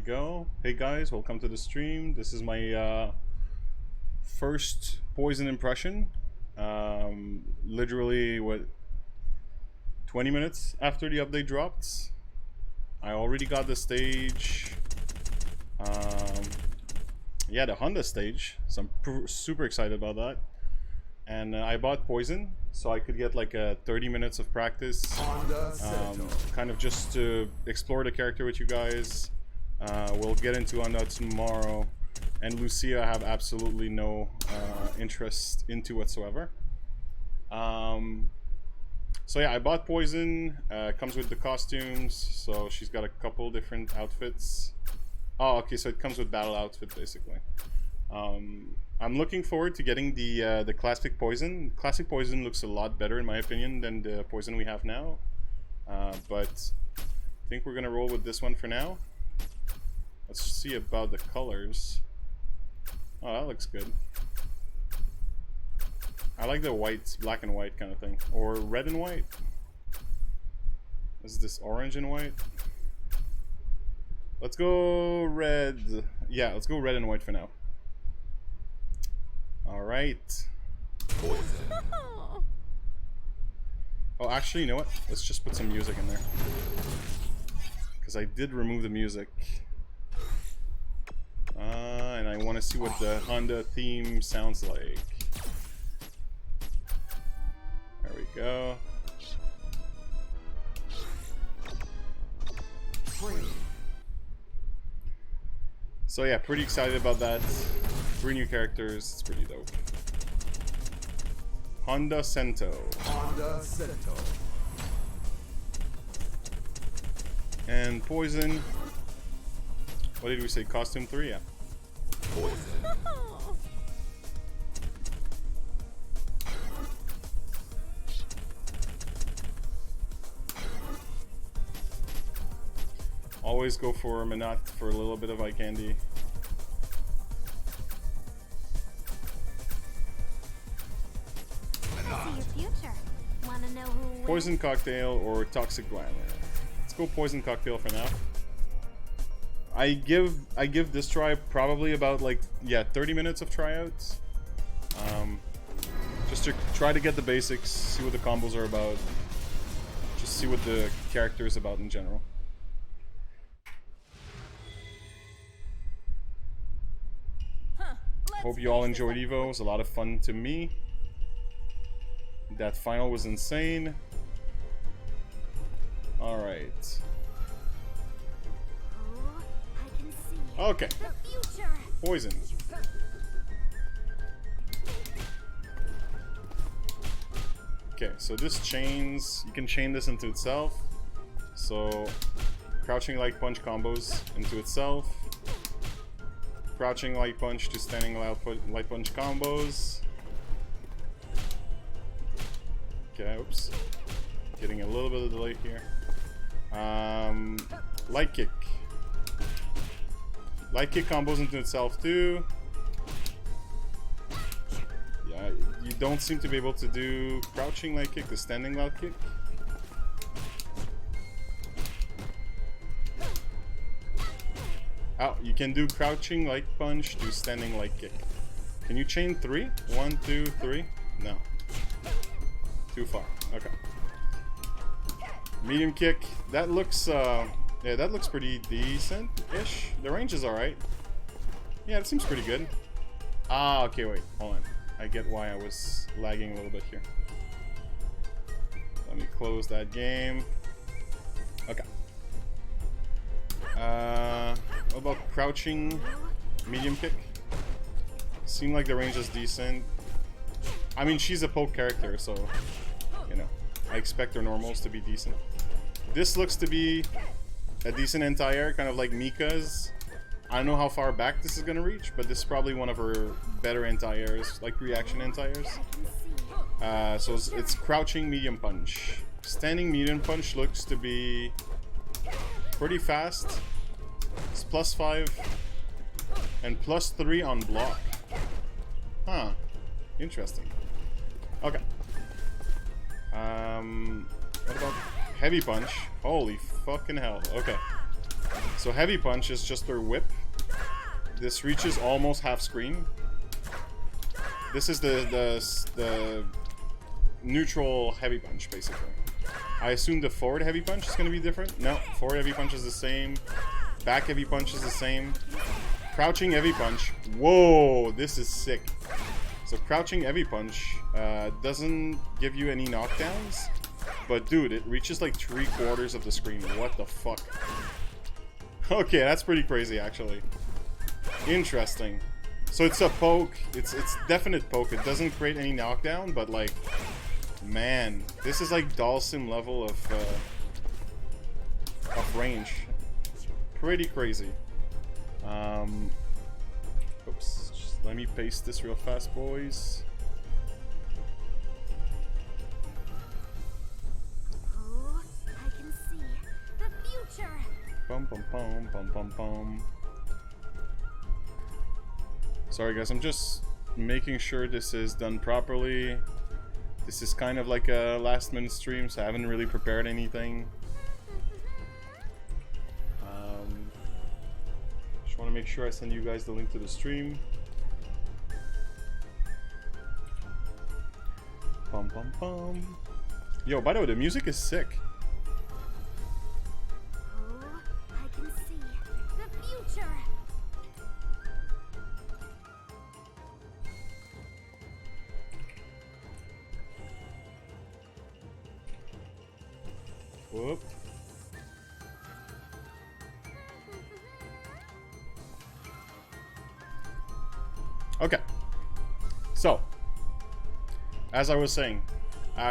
we go. Hey guys, welcome to the stream. This is my first Poison impression. Literally, what, 20 minutes after the update dropped. I already got the stage. Yeah, the Honda stage. So I'm super excited about that. And I bought Poison, so I could get like 30 minutes of practice. Kind of just to explore the character with you guys. We'll get into Honda tomorrow. And Lucia I have absolutely no interest into whatsoever. So yeah, I bought Poison. Comes with the costumes, so she's got a couple different outfits. Oh, okay, so it comes with battle outfit basically. I'm looking forward to getting the classic Poison. Classic Poison looks a lot better in my opinion than the Poison we have now. But I think we're gonna roll with this one for now. Let's see about the colors. Oh, that looks good. I like the white, black and white kind of thing. Or red and white. Is this orange and white? Let's go red. Yeah, let's go red and white for now. Alright. Oh, actually, you know what? Let's just put some music in there. Because I did remove the music. And I want to see what the Honda theme sounds like. There we go. So yeah, pretty excited about that. 3 new characters, it's pretty dope. Honda Cento. Honda Cento. And Poison. What did we say? Costume 3? Yeah. Poison. Always go for Minot for a little bit of eye candy. Poison Cocktail or Toxic Glamour. Let's go Poison Cocktail for now. I give this try probably about like 30 minutes of tryouts. Just to try to get the basics, see what the combos are about, just see what the character is about in general. Hope you all enjoyed Evo. It was a lot of fun to me. That final was insane. Alright. Okay. Poison. Okay, so this chains, you can chain this into itself. So, crouching light punch combos into itself. Crouching light punch to standing light punch combos. Okay, oops. Getting a little bit of delay here. Light kick. Light kick combos into itself too. Yeah, you don't seem to be able to do crouching light kick, the standing light kick. Oh, you can do crouching light punch to standing light kick. Can you chain 3? 1, 2, 3? No. Too far. Okay. Medium kick. That looks yeah, that looks pretty decent-ish. The range is alright. Yeah, it seems pretty good. Ah, okay, wait. Hold on. I get why I was lagging a little bit here. Let me close that game. Okay. What about crouching medium kick? Seemed like the range is decent. I mean, she's a poke character, so, you know, I expect her normals to be decent. This looks to be a decent anti-air, kind of like Mika's. I don't know how far back this is gonna reach, but this is probably one of her better anti-airs, like reaction anti-airs. So it's crouching medium punch. Standing medium punch looks to be pretty fast. It's +5 and +3 on block. Huh. Interesting. Okay. What about heavy punch? Holy fucking hell. Okay. So heavy punch is just their whip. This reaches almost half screen. This is the neutral heavy punch, basically. I assume the forward heavy punch is going to be different. No, forward heavy punch is the same. Back heavy punch is the same. Crouching heavy punch. Whoa, this is sick. So crouching heavy punch doesn't give you any knockdowns. But dude, it reaches like 3/4 of the screen. What the fuck? Okay, that's pretty crazy actually. Interesting. So it's a poke. It's definite poke. It doesn't create any knockdown, but like, man, this is like Dalsim level of range. Pretty crazy. Oops. Just let me paste this real fast, boys. Oh, I can see the future. Bum bum bum bum bum bum. Sorry guys, I'm just making sure this is done properly. This is kind of like a last minute stream, so I haven't really prepared anything. Just want to make sure I send you guys the link to the stream. Bum bum bum. Yo, by the way, the music is sick. Oh, I can see the future. Whoop. Okay. So, as I was saying,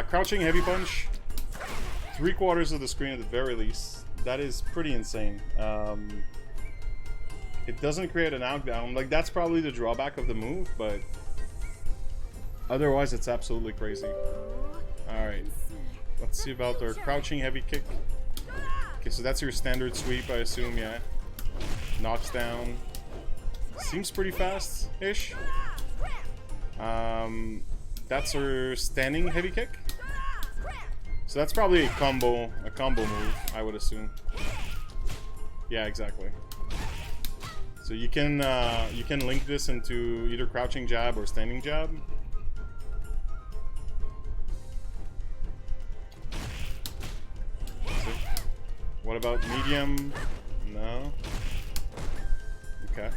crouching heavy punch, 3/4 of the screen at the very least. That is pretty insane. It doesn't create a knockdown. Like, that's probably the drawback of the move, but otherwise it's absolutely crazy. Alright. Let's see about our crouching heavy kick. Okay, so that's your standard sweep, I assume, yeah. Knocks down. Seems pretty fast-ish. That's our standing heavy kick. So that's probably a combo move, I would assume. Yeah, exactly. So you can link this into either crouching jab or standing jab. What about medium? No. Okay.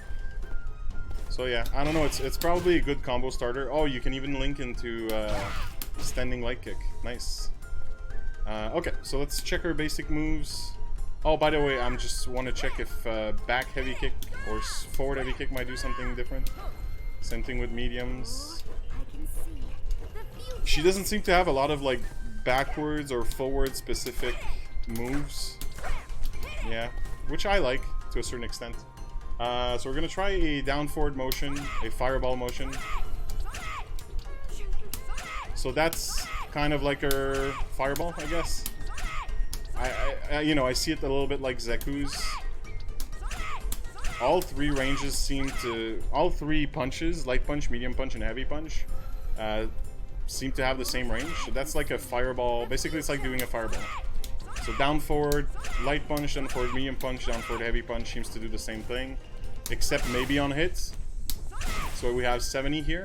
So yeah, I don't know. It's probably a good combo starter. Oh, you can even link into standing light kick. Nice. Okay, so let's check our basic moves. Oh, by the way, I'm just want to check if back heavy kick or forward heavy kick might do something different. Same thing with mediums. She doesn't seem to have a lot of like backwards or forward specific moves. Yeah, which I like to a certain extent. So we're gonna try a down forward motion, a fireball motion. So that's kind of like her fireball, I guess. You know, I see it a little bit like Zeku's. All three ranges seem to, all three punches, light punch, medium punch, and heavy punch, seem to have the same range. So that's like a fireball. Basically, it's like doing a fireball. So down forward, light punch, down forward, medium punch, down forward, heavy punch seems to do the same thing, except maybe on hits. So we have 70 here.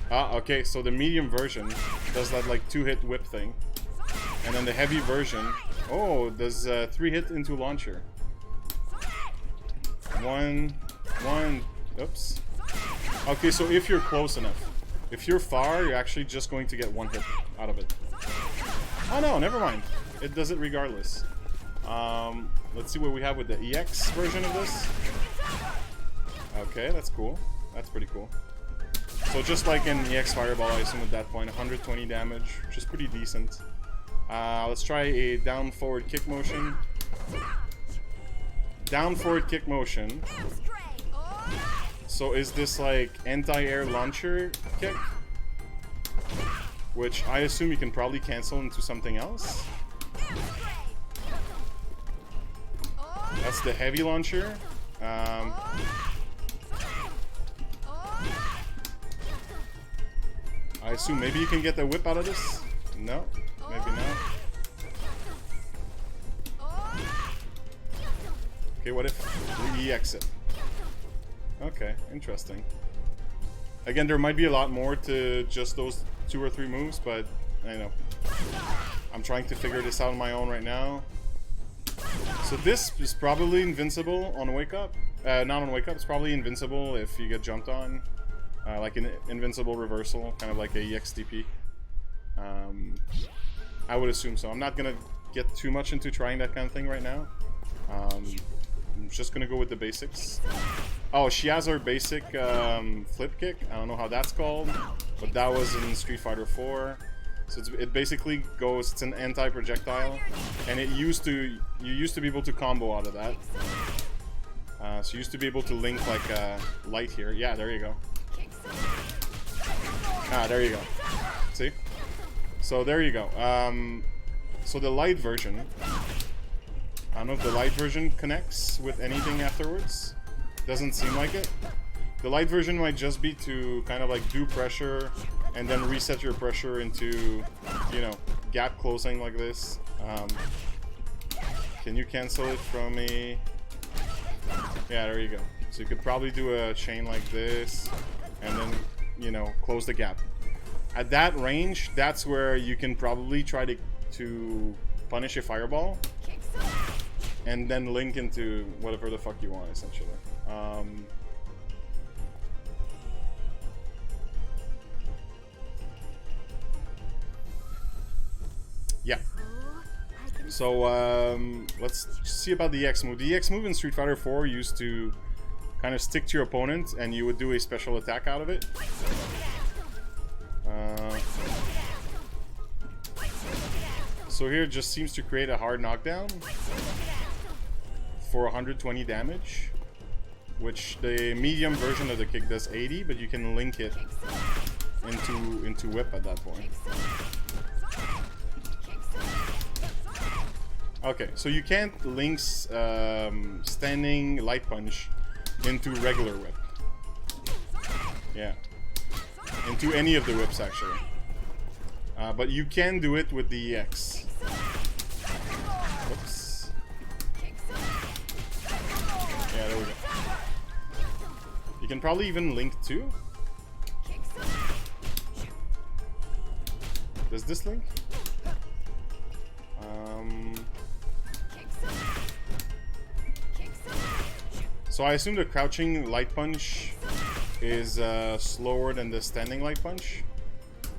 Ah, okay, so the medium version does that like 2-hit whip thing. And then the heavy version, oh, does 3-hit into launcher. One, oops. Okay, so if you're close enough. If you're far, you're actually just going to get 1 hit out of it. Oh no, never mind. It does it regardless. Let's see what we have with the EX version of this. Okay, that's cool. That's pretty cool. So just like in EX Fireball, I assume at that point, 120 damage, which is pretty decent. Let's try a down forward kick motion. Down forward kick motion. So is this like anti-air launcher kick? Which I assume you can probably cancel into something else. That's the heavy launcher. I assume maybe you can get the whip out of this? No, maybe not. Okay, what if we EX it? Okay, interesting. Again, there might be a lot more to just those 2 or 3 moves, but I know. I'm trying to figure this out on my own right now. So this is probably invincible on wake up. Not on wake up, it's probably invincible if you get jumped on. Like an invincible reversal, kind of like a EXTP. I would assume so. I'm not gonna get too much into trying that kind of thing right now. I'm just gonna go with the basics. Oh, she has her basic flip kick. I don't know how that's called, but that was in Street Fighter 4. So it basically goes. It's an anti-projectile, and you used to be able to combo out of that. So you used to be able to link like light here. Yeah, there you go. Ah, there you go. See? So there you go. So the light version. I don't know if the light version connects with anything afterwards. Doesn't seem like it. The light version might just be to kind of like do pressure and then reset your pressure into, you know, gap closing like this. Can you cancel it from me? Yeah, there you go. So you could probably do a chain like this and then, you know, close the gap. At that range, that's where you can probably try to punish a fireball and then link into whatever the fuck you want, essentially. Yeah. So let's see about the EX move. The EX move in Street Fighter 4 used to kind of stick to your opponent, and you would do a special attack out of it. So here it just seems to create a hard knockdown for 120 damage, which the medium version of the kick does 80, but you can link it into whip at that point. Okay, so you can't link standing light punch into regular whip. Yeah, into any of the whips actually. But you can do it with the EX. Oops. Yeah, there we go. You can probably even link two. Does this link? So I assume the crouching light punch is slower than the standing light punch,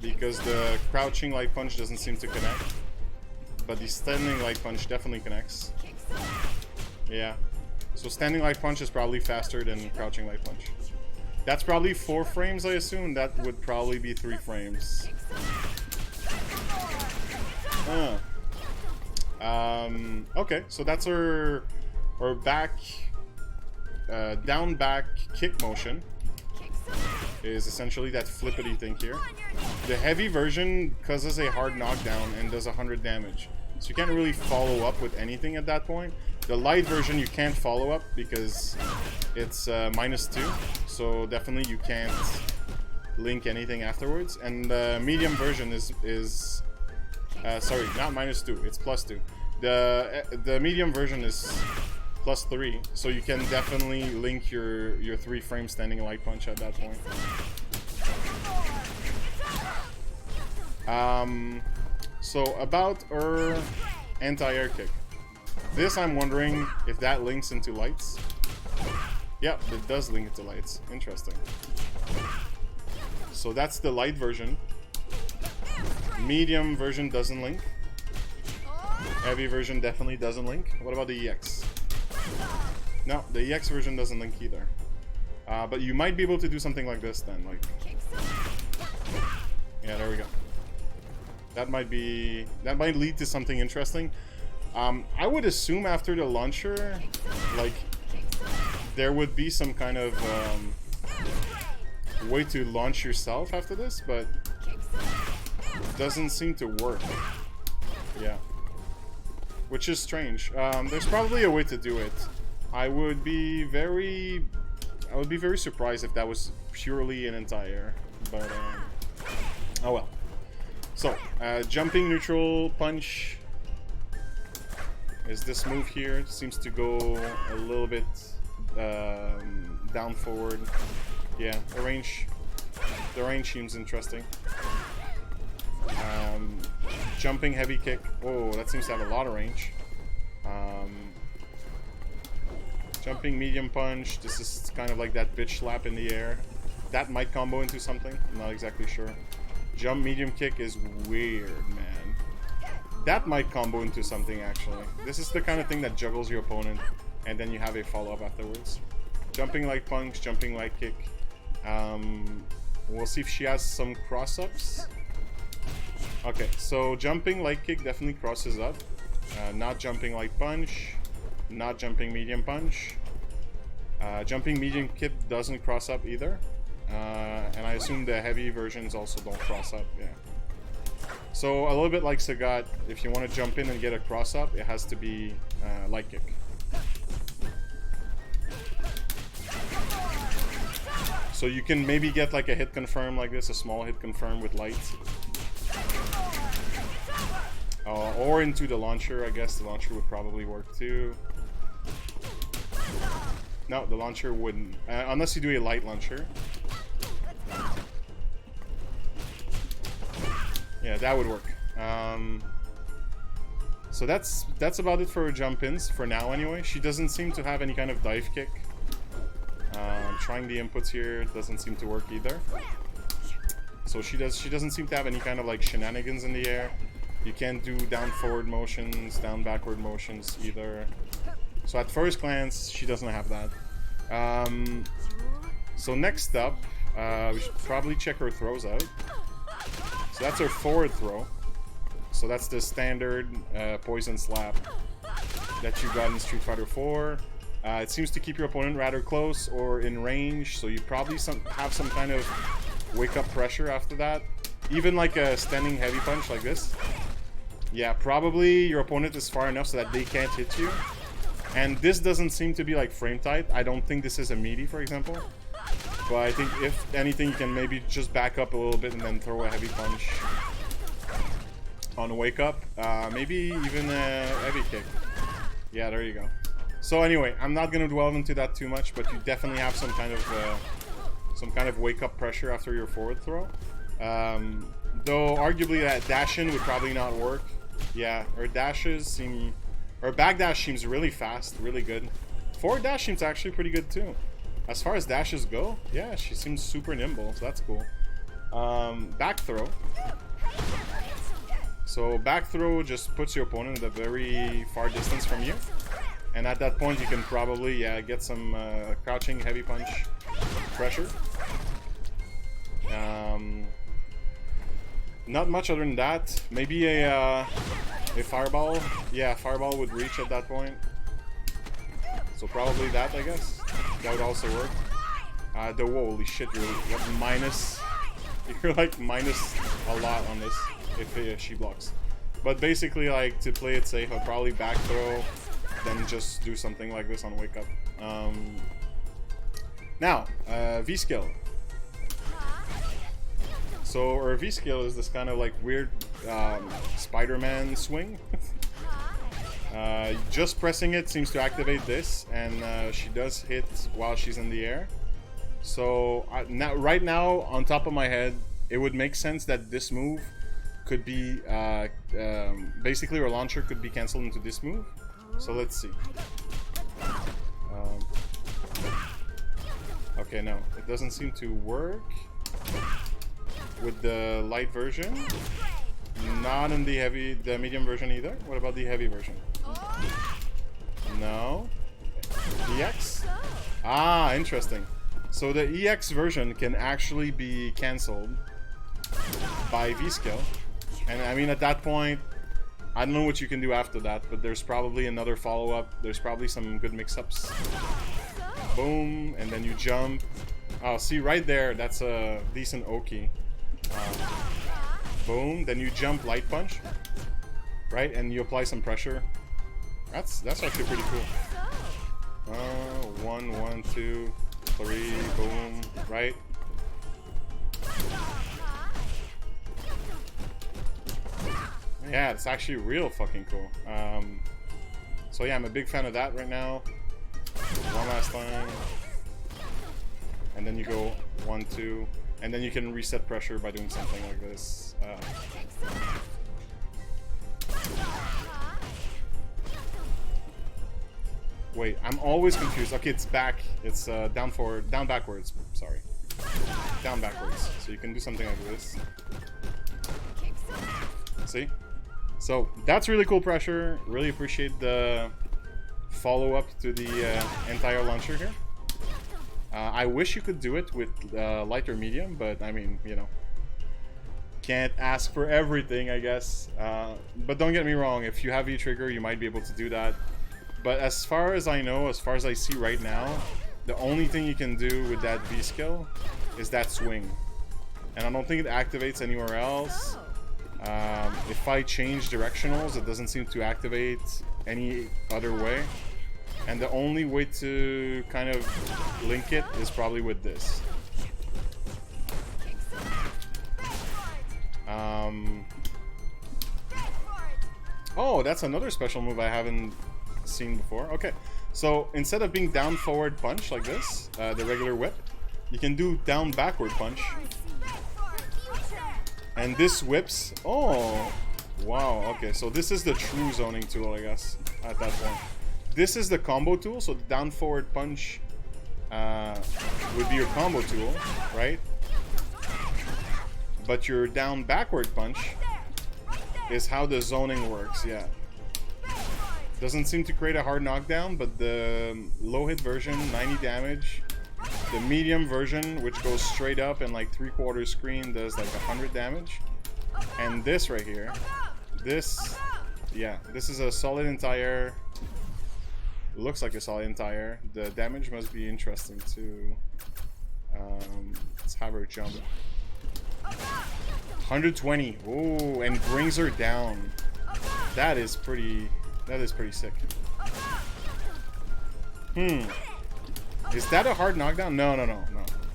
because the crouching light punch doesn't seem to connect, but the standing light punch definitely connects. Yeah. So standing light punch is probably faster than crouching light punch. That's probably 4 frames, I assume. That would probably be 3 frames. Okay, so that's our back, down back kick motion. Is essentially that flippity thing here. The heavy version causes a hard knockdown and does 100 damage. So you can't really follow up with anything at that point. The light version you can't follow up because it's -2. So definitely you can't link anything afterwards. And the medium version is sorry, not -2, it's +2. The medium version is +3, so you can definitely link your 3 frame standing light punch at that point. So about her anti-air kick. This I'm wondering if that links into lights. Yeah, it does link into lights. Interesting. So that's the light version. Medium version doesn't link. Heavy version definitely doesn't link. What about the EX? No, the EX version doesn't link either. But you might be able to do something like this then, like... Yeah, there we go. That might lead to something interesting. I would assume after the launcher, like, there would be some kind of way to launch yourself after this, but it doesn't seem to work. Yeah. Which is strange. There's probably a way to do it. I would be very surprised if that was purely an anti-air, but oh well. So, jumping neutral punch. is this move here. Seems to go a little bit down forward. Yeah, the range seems interesting. Jumping heavy kick. Oh, that seems to have a lot of range. Jumping medium punch. This is kind of like that bitch slap in the air. That might combo into something. I'm not exactly sure. Jump medium kick is weird, man. That might combo into something, actually. This is the kind of thing that juggles your opponent, and then you have a follow-up afterwards. Jumping light punch, jumping light kick. We'll see if she has some cross-ups. Okay, so jumping light kick definitely crosses up. Not jumping light punch. Not jumping medium punch. Jumping medium kick doesn't cross up either. And I assume the heavy versions also don't cross up, yeah. So a little bit like Sagat, if you want to jump in and get a cross up, it has to be light kick. So you can maybe get like a hit confirm like this, a small hit confirm with light. Or into the launcher, I guess the launcher would probably work too. No, the launcher wouldn't. Unless you do a light launcher. Yeah, that would work. So that's about it for her jump-ins, for now anyway. She doesn't seem to have any kind of dive kick. Trying the inputs here doesn't seem to work either. So she doesn't seem to have any kind of like shenanigans in the air. You can't do down forward motions, down backward motions either. So at first glance, she doesn't have that. So next up, we should probably check her throws out. So that's her forward throw. So that's the standard poison slap that you got in Street Fighter 4. It seems to keep your opponent rather close or in range, so you probably have some kind of wake-up pressure after that. Even like a standing heavy punch like this. Yeah, probably your opponent is far enough so that they can't hit you. And this doesn't seem to be like frame tight. I don't think this is a meaty, for example. But I think if anything, you can maybe just back up a little bit and then throw a heavy punch on a wake up. Maybe even a heavy kick. Yeah, there you go. So anyway, I'm not gonna delve into that too much, but you definitely have some kind of wake up pressure after your forward throw. Though arguably that dash in would probably not work. Yeah, her dashes seem, her back dash seems really fast, really good. Forward dash seems actually pretty good too. As far as dashes go, yeah, she seems super nimble, so that's cool. Back throw. So back throw just puts your opponent at a very far distance from you. And at that point you can probably, yeah, get some crouching heavy punch pressure. Not much other than that. Maybe a fireball. Yeah, fireball would reach at that point. So probably that, I guess. That would also work. Holy shit, you're like minus. You're like minus a lot on this if she blocks. But basically, like, to play it safe, I'll probably back throw, then just do something like this on wake up. Now, V skill. So our V skill is this kind of like weird Spider-Man swing. Just pressing it seems to activate this, and she does hit while she's in the air. So right now, on top of my head, it would make sense that this move could be basically her launcher could be cancelled into this move. So let's see. Okay, no, it doesn't seem to work with the light version. Not in the medium version either. What about the heavy version? No. EX? Ah, interesting. So the EX version can actually be cancelled by V skill. And I mean, at that point, I don't know what you can do after that, but there's probably another follow-up. There's probably some good mix-ups. Boom, and then you jump. Oh, see right there, that's a decent Oki. Boom, then you jump light punch, right? And you apply some pressure. That's actually pretty cool. 1, 1, 2, 3, boom, right? Yeah, it's actually real fucking cool. So yeah, I'm a big fan of that right now. One last time. And then you go 1, 2. And then you can reset pressure by doing something like this. Wait, I'm always confused. Okay, it's back. It's down forward, down backwards. Sorry. Down backwards. So you can do something like this. See? So that's really cool pressure. Really appreciate the follow-up to the entire launcher here. I wish you could do it with light or medium, but I mean, you know, can't ask for everything, I guess. But don't get me wrong, if you have V-Trigger, you might be able to do that. But as far as I know, as far as I see right now, the only thing you can do with that V-skill is that swing. And I don't think it activates anywhere else. If I change directionals, it doesn't seem to activate any other way. And the only way to kind of link it is probably with this. Oh, that's another special move I haven't seen before. Okay, so instead of being down forward punch like this, the regular whip, you can do down backward punch. And this whips. Oh, wow. Okay, so this is the true zoning tool, I guess, at that point. This is the combo tool, so the down forward punch would be your combo tool, right? But your down backward punch is how the zoning works, yeah. Doesn't seem to create a hard knockdown, but the low hit version, 90 damage. The medium version, which goes straight up and like 3/4 screen, does like 100 damage. And this right here, this, yeah, this is a solid entire. Looks like a solid entire. The damage must be interesting too. Let's have her jump. 120. Oh, and brings her down. That is pretty sick. Is that a hard knockdown? No.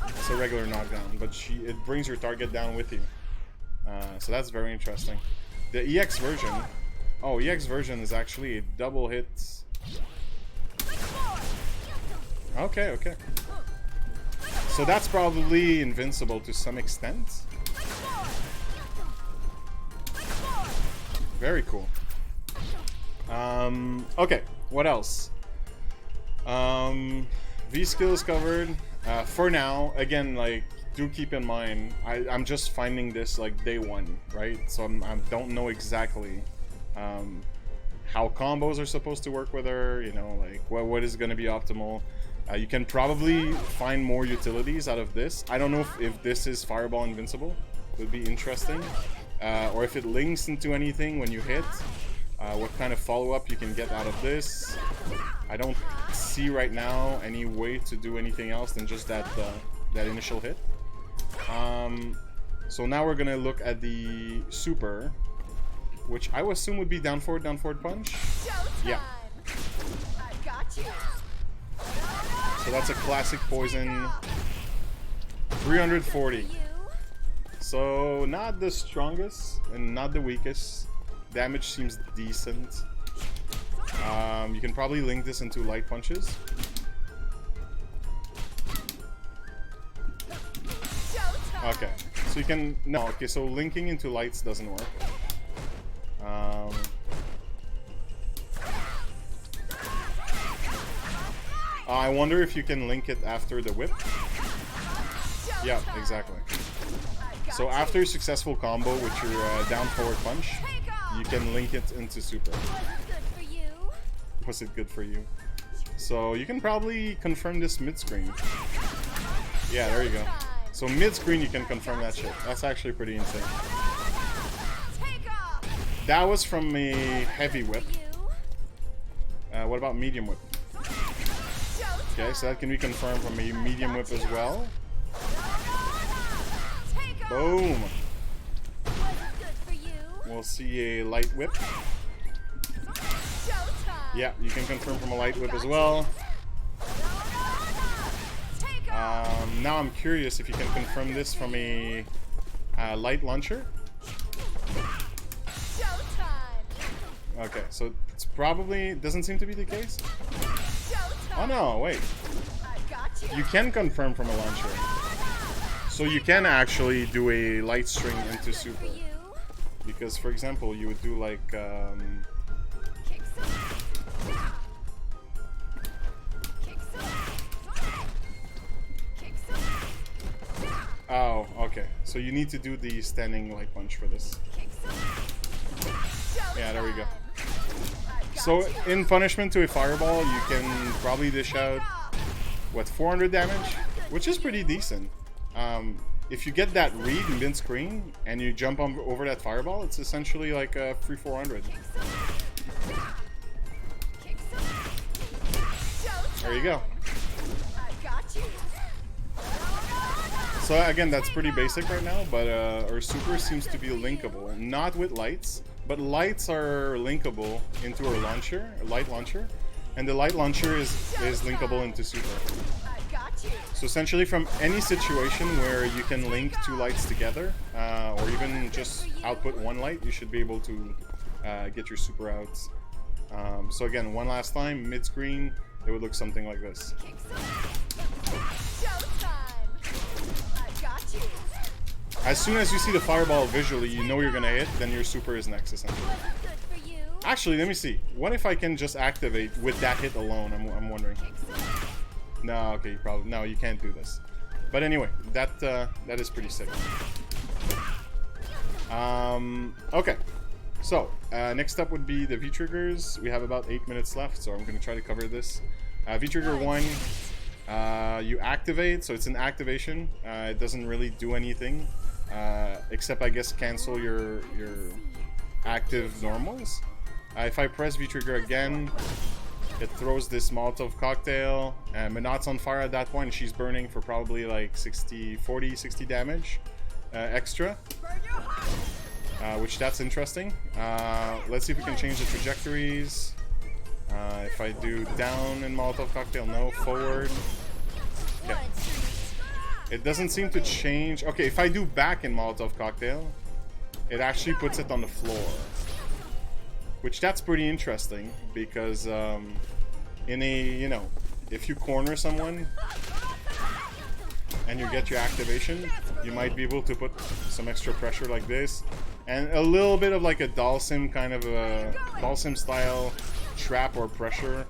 It's a regular knockdown, but it brings your target down with you. So that's very interesting. The EX version. Oh, EX version is actually a double hit. Okay. So that's probably invincible to some extent. Very cool. Okay, what else? V skill is covered. For now, again, like, do keep in mind, I'm just finding this like day one, right? So I don't know exactly how combos are supposed to work with her, you know, like what is going to be optimal. You can probably find more utilities out of this. I don't know if this is Fireball Invincible. Would be interesting. Or if it links into anything when you hit. What kind of follow-up you can get out of this. I don't see right now any way to do anything else than just that initial hit. So now we're gonna look at the super, which I would assume would be down forward punch. Yeah. So that's a classic poison. 340. So not the strongest and not the weakest. Damage seems decent. You can probably link this into light punches. Okay, so you can okay. So linking into lights doesn't work. I wonder if you can link it after the whip. Yeah, exactly. So after a successful combo with your down forward punch, you can link it into super. Was it good for you? So you can probably confirm this mid-screen. Yeah, there you go. So mid-screen you can confirm that shit. That's actually pretty insane. That was from a heavy whip. What about medium whip? Okay, so that can be confirmed from a medium whip as well. Boom! We'll see a light whip. Yeah, you can confirm from a light whip as well. Now I'm curious if you can confirm this from a light launcher. Okay, so It's probably doesn't seem to be the case. Oh no, wait. You can confirm from a launcher. So you can actually do a light string into super. Because, for example, you would do like... Oh, okay. So you need to do the standing light punch for this. Yeah, there we go. So in punishment to a fireball, you can probably dish out, what, 400 damage? Which is pretty decent. If you get that read in mid-screen and you jump over that fireball, it's essentially like a free 400. There you go. So again, that's pretty basic right now, but our super seems to be linkable. Not with lights, but lights are linkable into our launcher, light launcher, and the light launcher is linkable into super. So essentially from any situation where you can link two lights together, or even just output one light, you should be able to get your super out. So again, one last time, mid-screen, it would look something like this. As soon as you see the fireball visually, you know you're gonna hit, then your super is next, essentially. Actually, let me see. What if I can just activate with that hit alone? I'm wondering. No, okay, probably no. You can't do this. But anyway, that is pretty sick. Okay. So next up would be the V triggers. We have about 8 minutes left, so I'm gonna try to cover this. V trigger 1. You activate, so it's an activation. It doesn't really do anything, except I guess cancel your active normals. If I press V trigger again, it throws this Molotov cocktail, and Minot's on fire at that point, and she's burning for probably like 60 damage extra, which that's interesting. Let's see if we can change the trajectories. If I do down in Molotov cocktail, no, forward. Okay. It doesn't seem to change. Okay, if I do back in Molotov cocktail, it actually puts it on the floor. Which that's pretty interesting because in a, you know, if you corner someone and you get your activation, you might be able to put some extra pressure like this. And a little bit of like a Dalsim kind of a Dalsim style trap or pressure.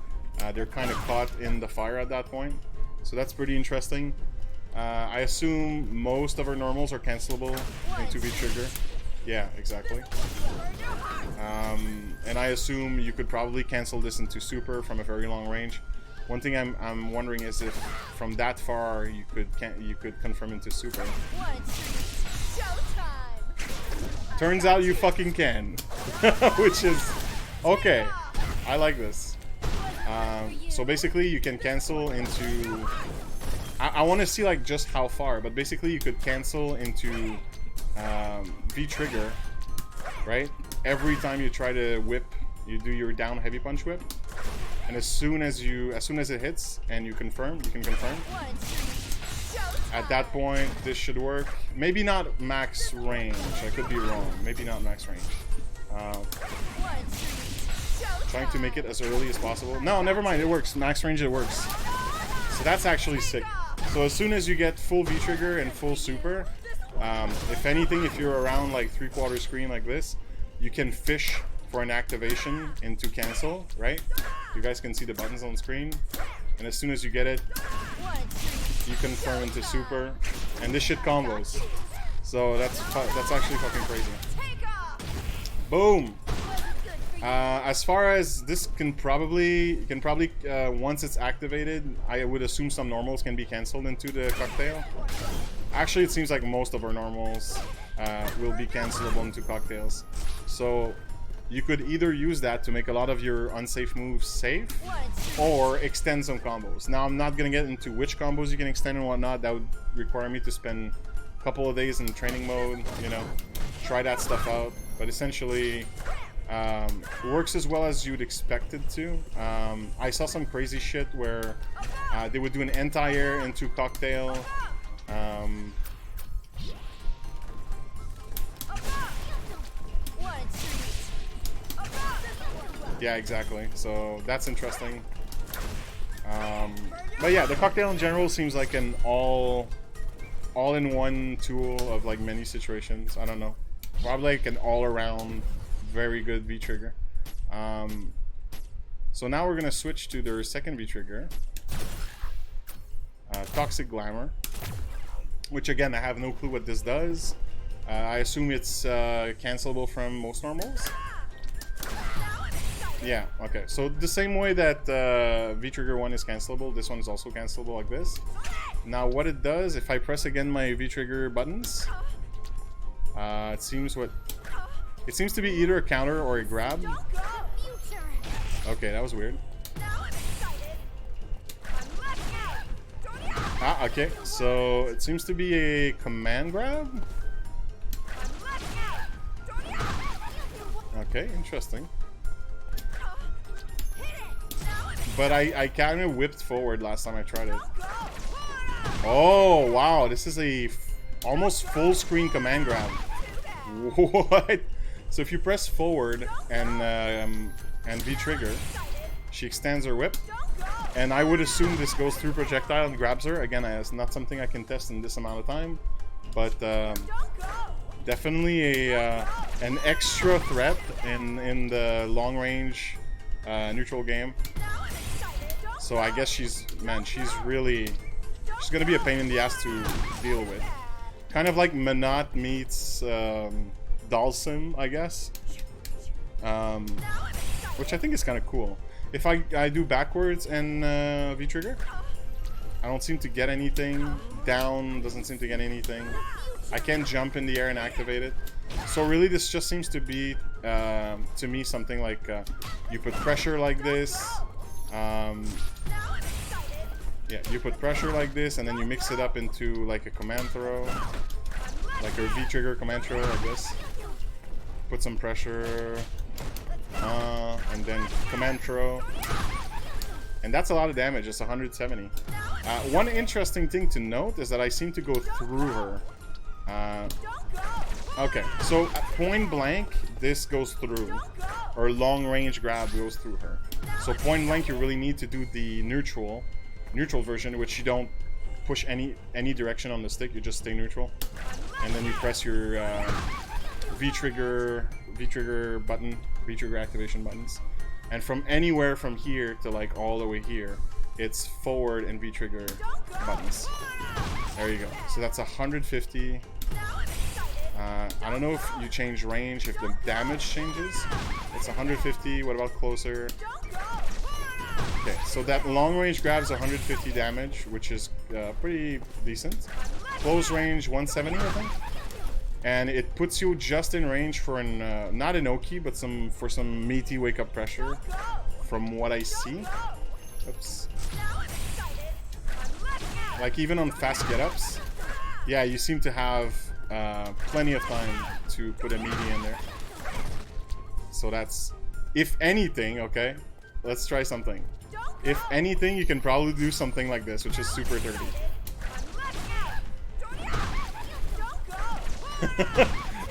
They're kind of caught in the fire at that point. So that's pretty interesting. I assume most of our normals are cancelable into V trigger. Yeah, exactly. And I assume you could probably cancel this into super from a very long range. One thing I'm wondering is if from that far you could confirm into super. Turns out you fucking can, which is okay. I like this. So basically, you can cancel into. I want to see like just how far, but basically you could cancel into V trigger, right? Every time you try to whip, you do your down heavy punch whip, and as soon as it hits and you can confirm. At that point, this should work. Maybe not max range. I could be wrong. Maybe not max range. Trying to make it as early as possible. No, never mind. It works. Max range, it works. So that's actually sick. So as soon as you get full V trigger and full super, if anything, if you're around like 3/4 screen like this, you can fish for an activation into cancel, right? You guys can see the buttons on screen, and as soon as you get it, you confirm into super, and this shit combos. So that's actually fucking crazy. Boom. As far as this can probably once it's activated, I would assume some normals can be cancelled into the cocktail. Actually, it seems like most of our normals will be cancelable into cocktails. So you could either use that to make a lot of your unsafe moves safe, or extend some combos. Now, I'm not gonna get into which combos you can extend and whatnot. That would require me to spend a couple of days in training mode, you know, try that stuff out. But essentially, works as well as you'd expect it to. I saw some crazy shit where they would do an anti-air into cocktail. Yeah, exactly. So that's interesting. But yeah, the cocktail in general seems like an all-in-one tool of like many situations. I don't know. Probably like an all-around very good V-trigger. So now we're gonna switch to their second V-trigger, Toxic Glamour, which again I have no clue what this does. I assume it's cancelable from most normals. Yeah, okay. So the same way that V-trigger 1 is cancelable, this one is also cancelable like this. Now what it does, if I press again my V-trigger buttons, it seems to be either a counter or a grab. Okay, that was weird. Ah, okay. So it seems to be a command grab. Okay, interesting. But I kind of whipped forward last time I tried it. Oh, wow. This is a almost full screen command grab. What? So if you press forward and V-trigger, she extends her whip. And I would assume this goes through projectile and grabs her. Again, it's not something I can test in this amount of time. But definitely an extra threat in the long range neutral game. So I guess she's gonna be a pain in the ass to deal with. Kind of like Manat meets Dalsim, I guess. Which I think is kind of cool. If I do backwards and V-trigger, I don't seem to get anything. Down doesn't seem to get anything. I can't jump in the air and activate it. So really this just seems to be, to me, something like you put pressure like this. Yeah, you put pressure like this and then you mix it up into like a command throw. Like a V-trigger command throw like this. Put some pressure. And then command throw. And that's a lot of damage. It's 170. One interesting thing to note is that I seem to go through her. Okay, so at point blank, this goes through. Or long range grab goes through her. So point blank, you really need to do the neutral version, which you don't push any direction on the stick. You just stay neutral, and then you press your V-trigger button, V-trigger activation buttons, and from anywhere from here to like all the way here, it's forward and V-trigger buttons. There you go. So that's 150. I don't know if you change range, if the damage changes. It's 150. What about closer? Okay, so that long range grab is 150 damage, which is pretty decent. Close range 170, I think. And it puts you just in range for an not an Oki, but for some meaty wake up pressure, from what I see. Oops. Like even on fast get ups, yeah, you seem to have plenty of time to put a meaty in there. So that's, if anything, okay, let's try something. If anything, you can probably do something like this, which is super dirty.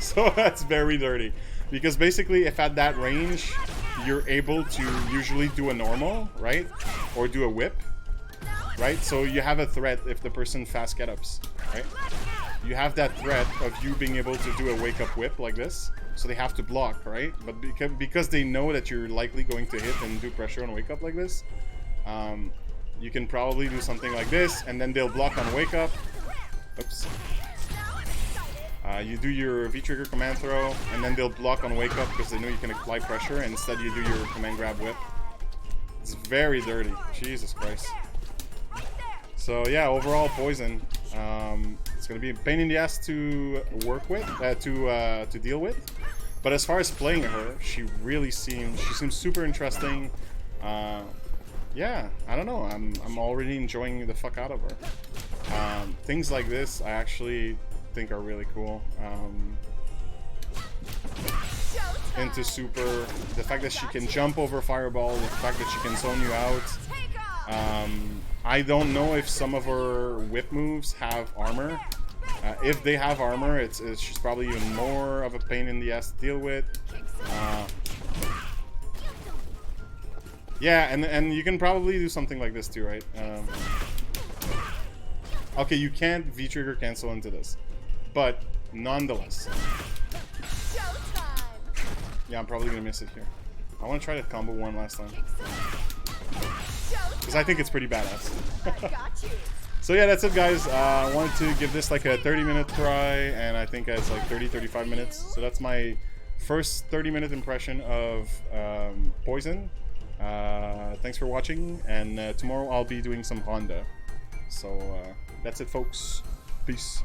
So that's very dirty, because basically if at that range you're able to usually do a normal, right, or do a whip, right, so you have a threat if the person fast get ups, right, you have that threat of you being able to do a wake up whip like this, so they have to block, right, but because they know that you're likely going to hit and do pressure on wake up like this, you can probably do something like this, and then they'll block on wake up. Oops. You do your V-trigger command throw, and then they'll block on wake up because they know you can apply pressure, and instead you do your command grab whip. It's very dirty. Jesus Christ. So yeah, overall poison. It's gonna be a pain in the ass to work with, to deal with. But as far as playing her, she seems super interesting. Yeah, I don't know. I'm already enjoying the fuck out of her. Things like this, I actually think are really cool. Into super, the fact that she can jump over fireball, the fact that she can zone you out. I don't know if some of her whip moves have armor. If they have armor, she's probably even more of a pain in the ass to deal with. Yeah, and you can probably do something like this too, right? Okay, you can't V-trigger cancel into this, but nonetheless. Showtime. Yeah, I'm probably gonna miss it here. I want to try that combo one last time because I think it's pretty badass. I got you. So yeah, that's it, guys. I wanted to give this like a 30-minute try, and I think it's like 30-35 minutes. So that's my first 30-minute impression of Poison. Thanks for watching, and tomorrow I'll be doing some Honda. So that's it, folks. Peace.